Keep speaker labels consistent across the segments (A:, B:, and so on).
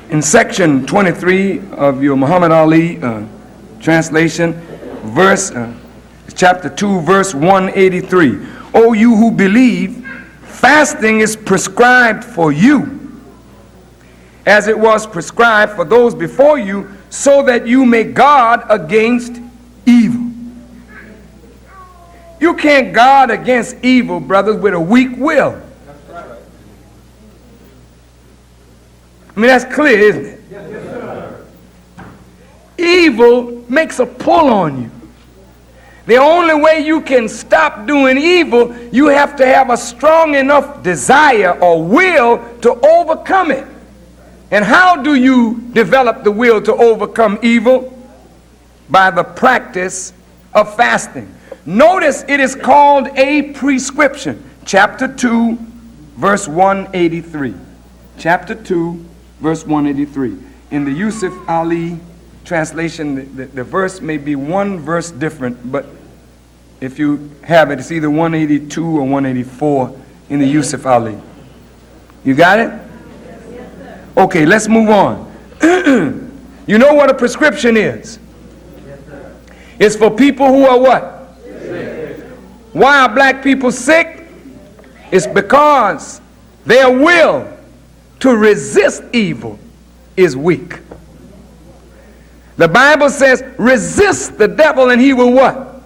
A: In section 23 of your Muhammad Ali translation, chapter 2, verse 183. O you who believe, fasting is prescribed for you, as it was prescribed for those before you, so that you may guard against evil. You can't guard against evil, brothers, with a weak will. I mean, that's clear, isn't it? Yes, sir. Evil makes a pull on you. The only way you can stop doing evil, you have to have a strong enough desire or will to overcome it. And how do you develop the will to overcome evil? By the practice of fasting. Notice it is called a prescription. Chapter 2, verse 183. Chapter 2, verse 183. In the Yusuf Ali translation, the verse may be one verse different, but if you have it, it's either 182 or 184 in the Yusuf Ali. You got it? Okay, let's move on. You know what a prescription is? It's for people who are what? Sick. Why are black people sick? It's because their will to resist evil is weak. The Bible says, resist the devil and he will what?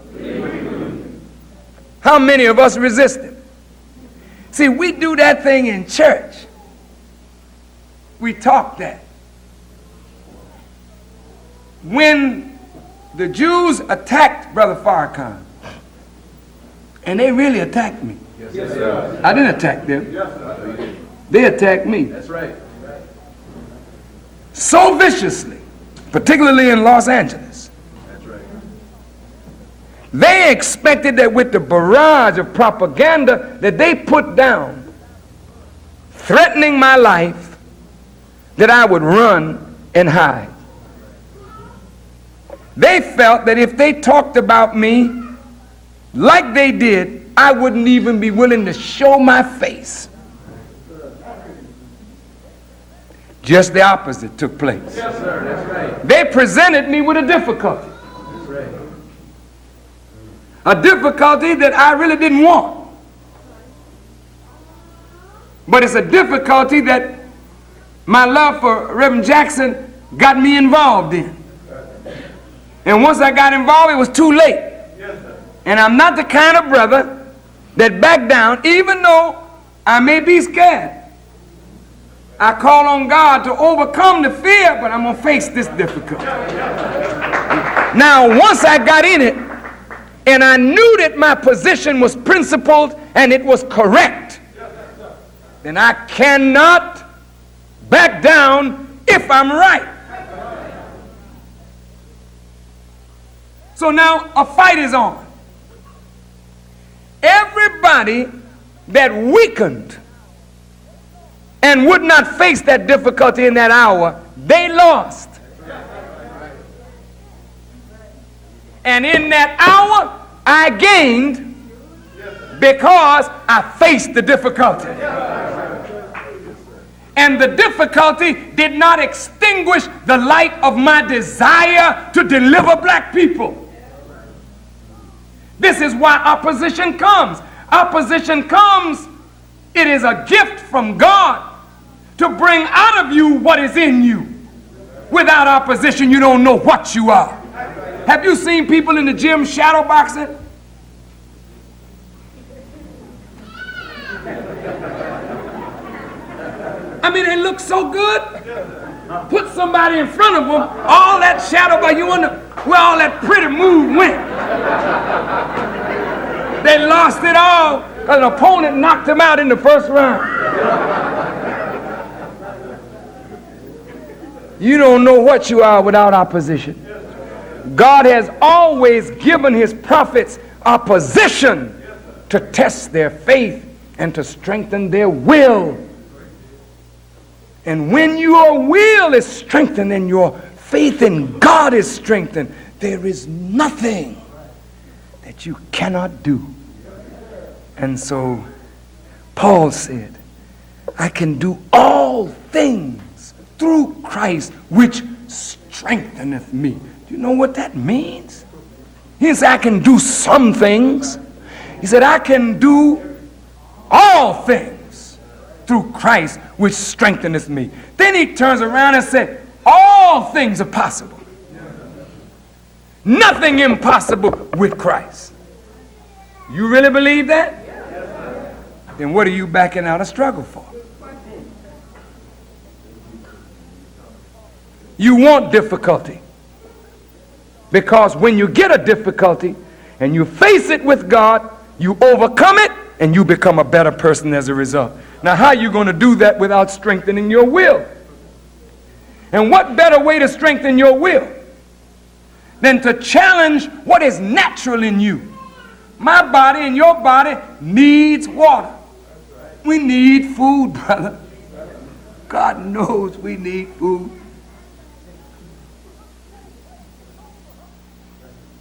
A: How many of us resist him? See, we do that thing in church. We talk that. When the Jews attacked Brother Farrakhan, and they really attacked me.
B: Yes, sir.
A: I didn't attack them.
B: Yes, sir.
A: They attacked me.
B: That's right.
A: So viciously, particularly in Los Angeles.
B: That's right.
A: They expected that with the barrage of propaganda that they put down, threatening my life, that I would run and hide. They felt that if they talked about me like they did, I wouldn't even be willing to show my face. Just the opposite took place.
B: Yes, sir. That's right.
A: They presented me with a difficulty.
B: That's right.
A: A difficulty that I really didn't want. But it's a difficulty that my love for Reverend Jackson got me involved in. And once I got involved, it was too late. And I'm not the kind of brother that back down, even though I may be scared. I call on God to overcome the fear, but I'm going to face this difficulty. Now, once I got in it, and I knew that my position was principled and it was correct, then I cannot back down if I'm right. So now a fight is on. Everybody that weakened and would not face that difficulty in that hour, they lost. And in that hour, I gained because I faced the difficulty. And the difficulty did not extinguish the light of my desire to deliver black people. This is why opposition comes. Opposition comes, it is a gift from God to bring out of you what is in you. Without opposition, you don't know what you are. Have you seen people in the gym shadow boxing? I mean, they look so good. Put somebody in front of them, all that shadow, but you wonder where all that pretty move went. They lost it all because an opponent knocked them out in the first round. You don't know what you are without opposition. God has always given his prophets opposition to test their faith and to strengthen their will. And when your will is strengthened and your faith in God is strengthened, there is nothing that you cannot do. And so Paul said, I can do all things through Christ, which strengtheneth me. Do you know what that means? He said, I can do some things. He said, I can do all things through Christ, which strengtheneth me. Then he turns around and said, all things are possible. Nothing impossible with Christ. You really believe that? Then what are you backing out of struggle for? You want difficulty. Because when you get a difficulty and you face it with God, you overcome it and you become a better person as a result. Now, how are you going to do that without strengthening your will? And what better way to strengthen your will than to challenge what is natural in you? My body and your body needs water. We need food, brother. God knows we need food.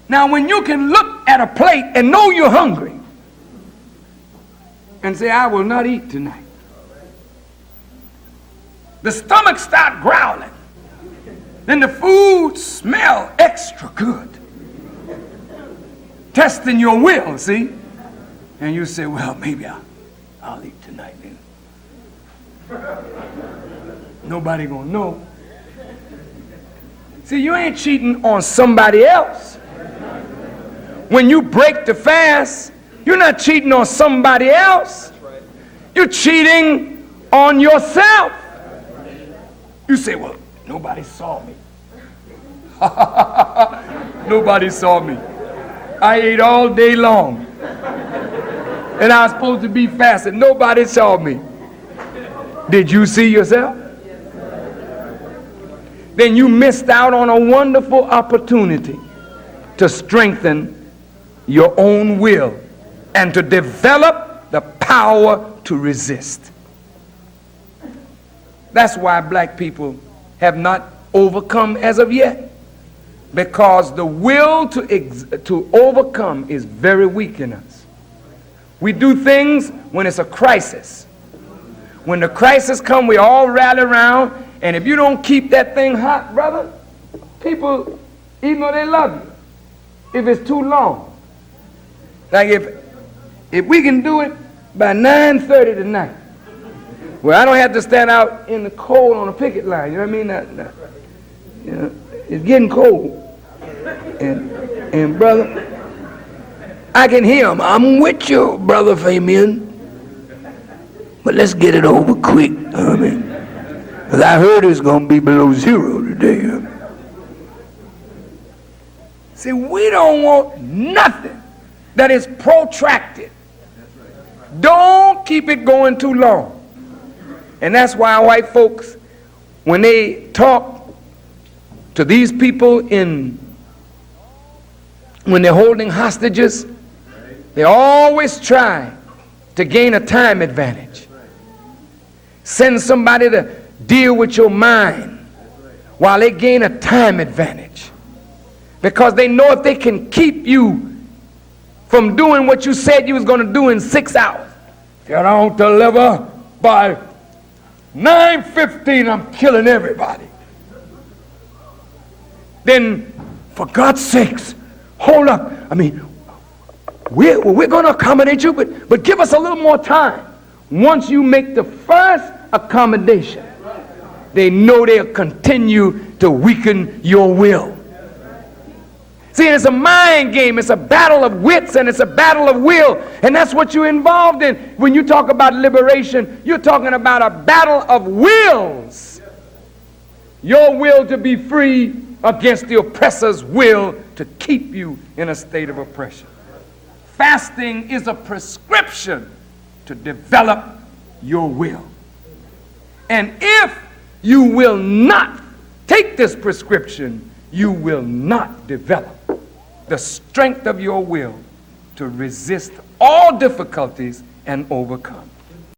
A: Now, when you can look at a plate and know you're hungry and say, I will not eat tonight, the stomach start growling, then the food smell extra good. Testing your will, see? And you say, well, maybe I'll eat tonight then. Nobody gonna know. See, you ain't cheating on somebody else. When you break the fast, you're not cheating on somebody else. You're cheating on yourself. You say, well, nobody saw me. Nobody saw me. I ate all day long. And I was supposed to be fasting. Nobody saw me. Did you see yourself? Then you missed out on a wonderful opportunity to strengthen your own will and to develop the power to resist. That's why black people have not overcome as of yet, because the will to overcome is very weak in us. We do things when it's a crisis. When the crisis comes, we all rally around, and if you don't keep that thing hot, brother, people, even though they love you, if it's too long, like if we can do it by 9:30 tonight, well, I don't have to stand out in the cold on a picket line. You know what I mean? You know, it's getting cold, and brother, I can hear him. I'm with you, brother Fabian, but let's get it over quick. You know what I mean? 'Cause I heard it's gonna be below zero today. See, we don't want nothing that is protracted. Don't keep it going too long. And that's why white folks, when they talk to these people when they're holding hostages, they always try to gain a time advantage. Send somebody to deal with your mind while they gain a time advantage. Because they know if they can keep you from doing what you said you was going to do in 6 hours. If you don't deliver by 9:15, I'm killing everybody. Then, for God's sakes, hold up. I mean, we're going to accommodate you, but give us a little more time. Once you make the first accommodation, they know they'll continue to weaken your will. See, it's a mind game. It's a battle of wits and it's a battle of will. And that's what you're involved in. When you talk about liberation, you're talking about a battle of wills. Your will to be free against the oppressor's will to keep you in a state of oppression. Fasting is a prescription to develop your will. And if you will not take this prescription, you will not develop the strength of your will to resist all difficulties and overcome.